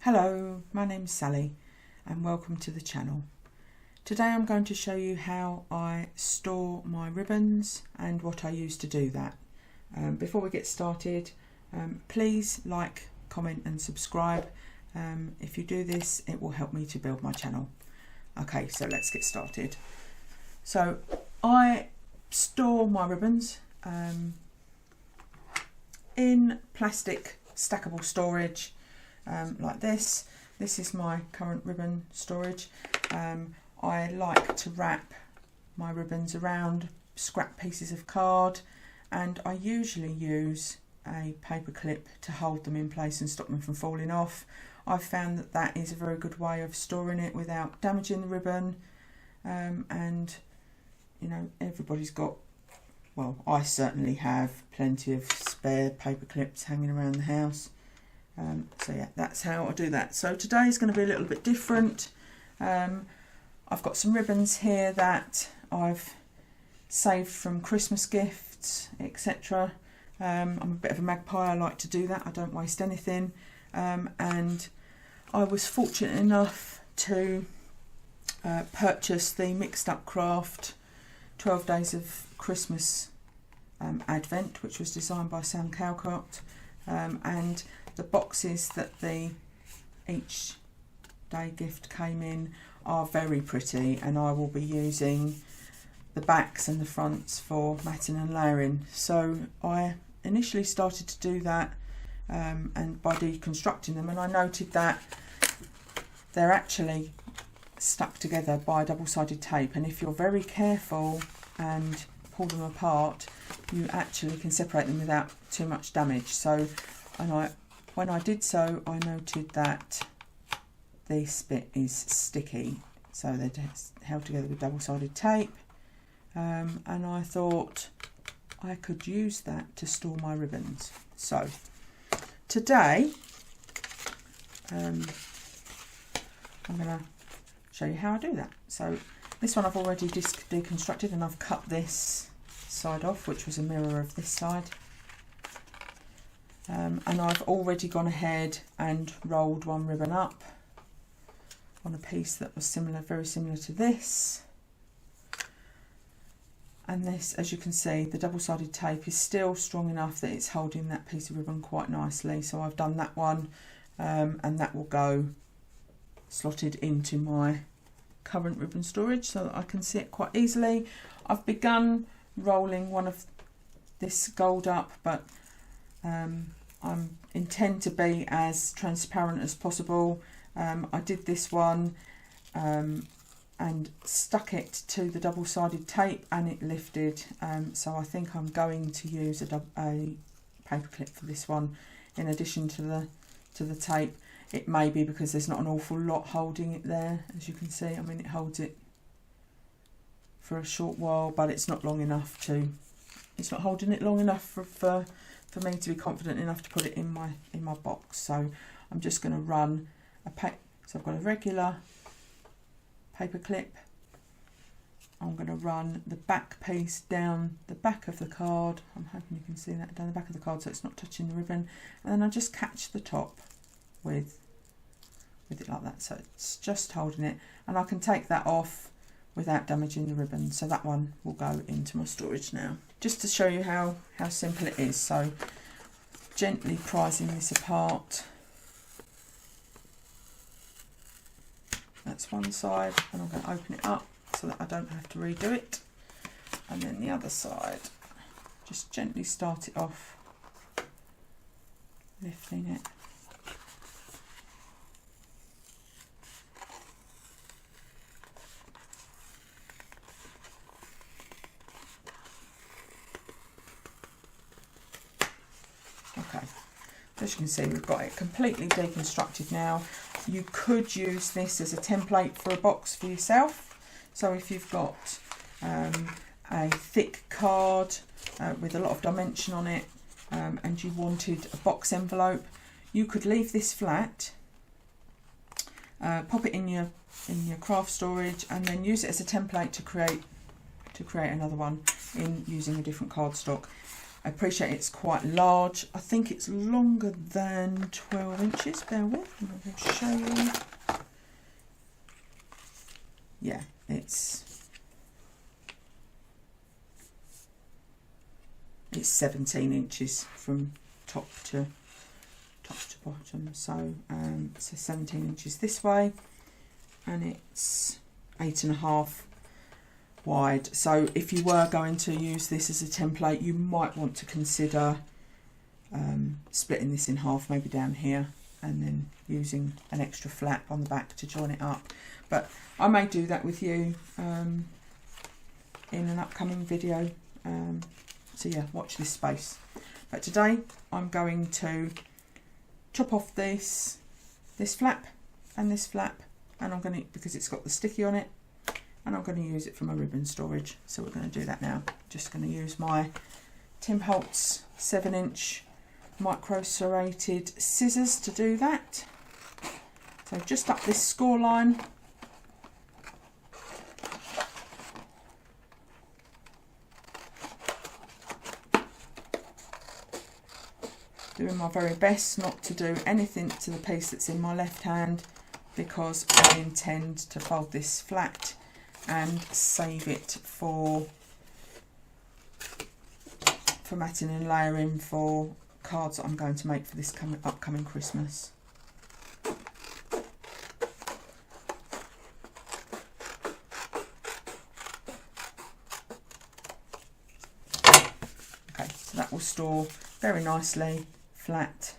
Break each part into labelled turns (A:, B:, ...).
A: Hello, my name's Sally and welcome to the channel. Today I'm going to show you how I store my ribbons and what I use to do that. Before we get started, please like, comment and subscribe. If you do this, it will help me to build my channel. Okay, so let's get started. So I store my ribbons in plastic stackable storage. Like this. This is my current ribbon storage. I like to wrap my ribbons around scrap pieces of card, and I usually use a paper clip to hold them in place and stop them from falling off. I've found that that is a very good way of storing it without damaging the ribbon, and you know, everybody's got, well, I certainly have plenty of spare paper clips hanging around the house. So yeah, that's how I do that. So today is going to be a little bit different. I've got some ribbons here that I've saved from Christmas gifts, etc. I'm a bit of a magpie, I like to do that, I don't waste anything. And I was fortunate enough to purchase the Mixed Up Craft 12 Days of Christmas Advent, which was designed by Sam Calcott, and the boxes that the each day gift came in are very pretty, and I will be using the backs and the fronts for matting and layering. So I initially started to do that, and by deconstructing them, and I noted that they're actually stuck together by double-sided tape, and if you're very careful and pull them apart, you actually can separate them without too much damage. So, when I did so, I noted that this bit is sticky, so they're held together with double-sided tape, and I thought I could use that to store my ribbons. So today I'm going to show you how I do that. So this one I've already deconstructed, and I've cut this side off, which was a mirror of this side. And I've already gone ahead and rolled one ribbon up on a piece that was very similar to this. And this, as you can see, the double-sided tape is still strong enough that it's holding that piece of ribbon quite nicely. So I've done that one, and that will go slotted into my current ribbon storage so that I can see it quite easily. I've begun rolling one of this gold up, but I intend to be as transparent as possible. I did this one and stuck it to the double-sided tape, and it lifted, so I think I'm going to use a paper clip for this one in addition to the tape. It may be because there's not an awful lot holding it there, as you can see. I mean, it holds it for a short while, but it's not long enough to, it's not holding it long enough for me to be confident enough to put it in my box. So I'm just going to run so I've got a regular paper clip. I'm going to run the back piece down the back of the card. I'm hoping you can see that down the back of the card so it's not touching the ribbon, and then I just catch the top with it like that, so it's just holding it, and I can take that off without damaging the ribbon. So that one will go into my storage now, just to show you how simple it is. So gently prising this apart, that's one side, and I'm going to open it up so that I don't have to redo it, and then the other side, just gently start it off, lifting it. Okay, as you can see, we've got it completely deconstructed now. You could use this as a template for a box for yourself. So if you've got a thick card with a lot of dimension on it, and you wanted a box envelope, you could leave this flat, pop it in your craft storage, and then use it as a template to create another one in using a different cardstock. I appreciate it's quite large. I think it's longer than 12 inches. Bear with, I'll show you. Yeah, it's 17 inches from top to bottom. So 17 inches this way, and it's 8.5 wide. So if you were going to use this as a template, you might want to consider splitting this in half, maybe down here, and then using an extra flap on the back to join it up. But I may do that with you in an upcoming video. So yeah, watch this space. But today I'm going to chop off this flap and this flap, and I'm going to, because it's got the sticky on it, and I'm going to use it for my ribbon storage. So we're going to do that now. Just going to use my Tim Holtz 7-inch micro serrated scissors to do that. So just up this score line. Doing my very best not to do anything to the piece that's in my left hand, because I intend to fold this flat and save it for matting and layering for cards that I'm going to make for this upcoming Christmas. Okay, so that will store very nicely flat.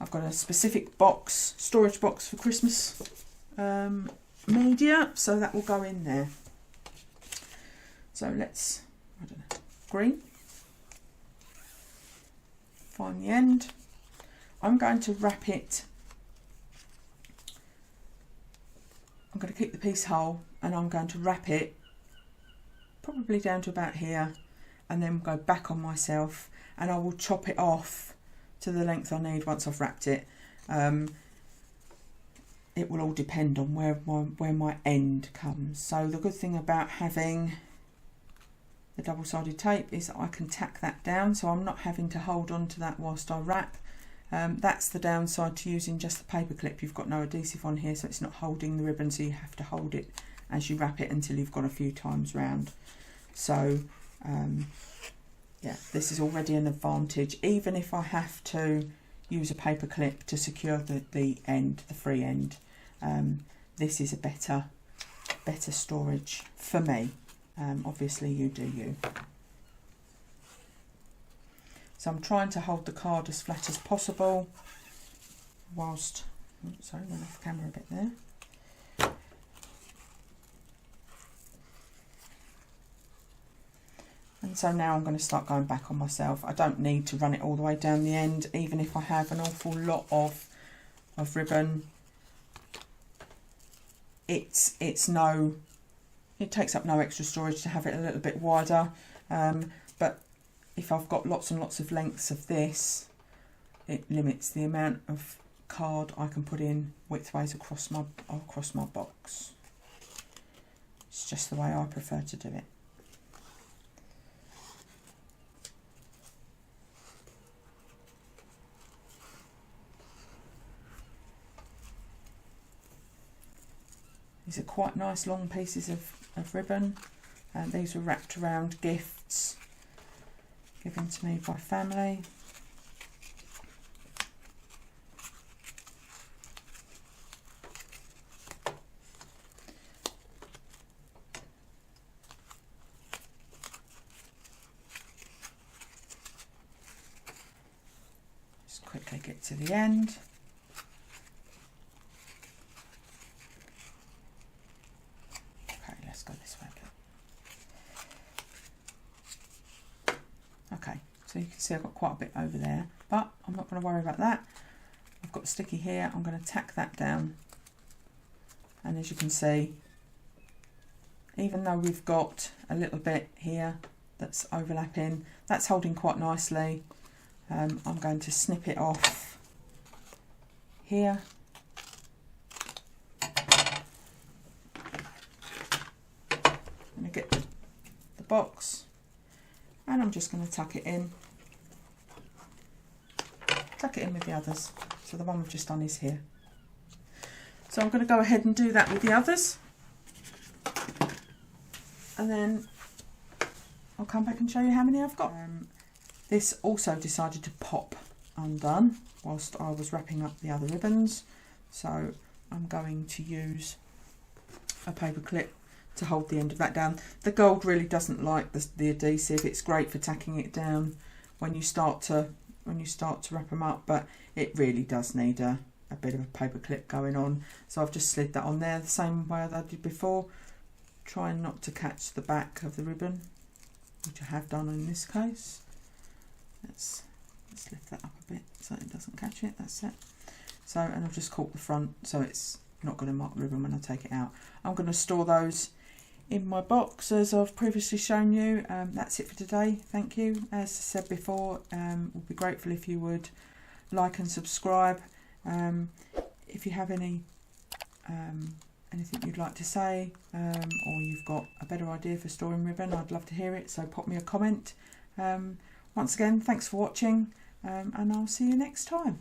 A: I've got a specific box, storage box for Christmas media, so that will go in there. So let's, I don't know, green, find the end. I'm going to wrap it, I'm going to keep the piece whole, and I'm going to wrap it probably down to about here, and then go back on myself, and I will chop it off to the length I need once I've wrapped it. It will all depend on where my end comes. So the good thing about having the double-sided tape is that I can tack that down, so I'm not having to hold on to that whilst I wrap. That's the downside to using just the paper clip. You've got no adhesive on here, so it's not holding the ribbon, so you have to hold it as you wrap it until you've gone a few times round. So yeah, this is already an advantage, even if I have to use a paper clip to secure the end, the free end. This is a better storage for me. Obviously you do you. So I'm trying to hold the card as flat as possible whilst, sorry, went off camera a bit there. And so now I'm going to start going back on myself. I don't need to run it all the way down the end, even if I have an awful lot of ribbon. It takes up no extra storage to have it a little bit wider. But if I've got lots and lots of lengths of this, it limits the amount of card I can put in widthways across my box. It's just the way I prefer to do it. These are quite nice long pieces of ribbon, and these were wrapped around gifts given to me by family. Just quickly get to the end. Let's go this way again. Okay, so you can see I've got quite a bit over there, but I'm not going to worry about that. I've got the sticky here, I'm going to tack that down, and as you can see, even though we've got a little bit here that's overlapping, that's holding quite nicely. I'm going to snip it off here. Get the box, and I'm just going to tuck it in with the others. So the one we've just done is here. So I'm going to go ahead and do that with the others, and then I'll come back and show you how many I've got. This also decided to pop undone whilst I was wrapping up the other ribbons, so I'm going to use a paper clip to hold the end of that down. The gold really doesn't like the adhesive. It's great for tacking it down when you start to wrap them up, but it really does need a bit of a paper clip going on. So I've just slid that on there the same way that I did before, trying not to catch the back of the ribbon, which I have done in this case. Let's lift that up a bit so it doesn't catch it. That's it. So, and I've just caught the front so it's not going to mark the ribbon when I take it out. I'm going to store those in my box as I've previously shown you. That's it for today. Thank you. As I said before, we'll be grateful if you would like and subscribe. If you have anything you'd like to say, or you've got a better idea for storing ribbon, I'd love to hear it, so pop me a comment. Once again, thanks for watching, and I'll see you next time.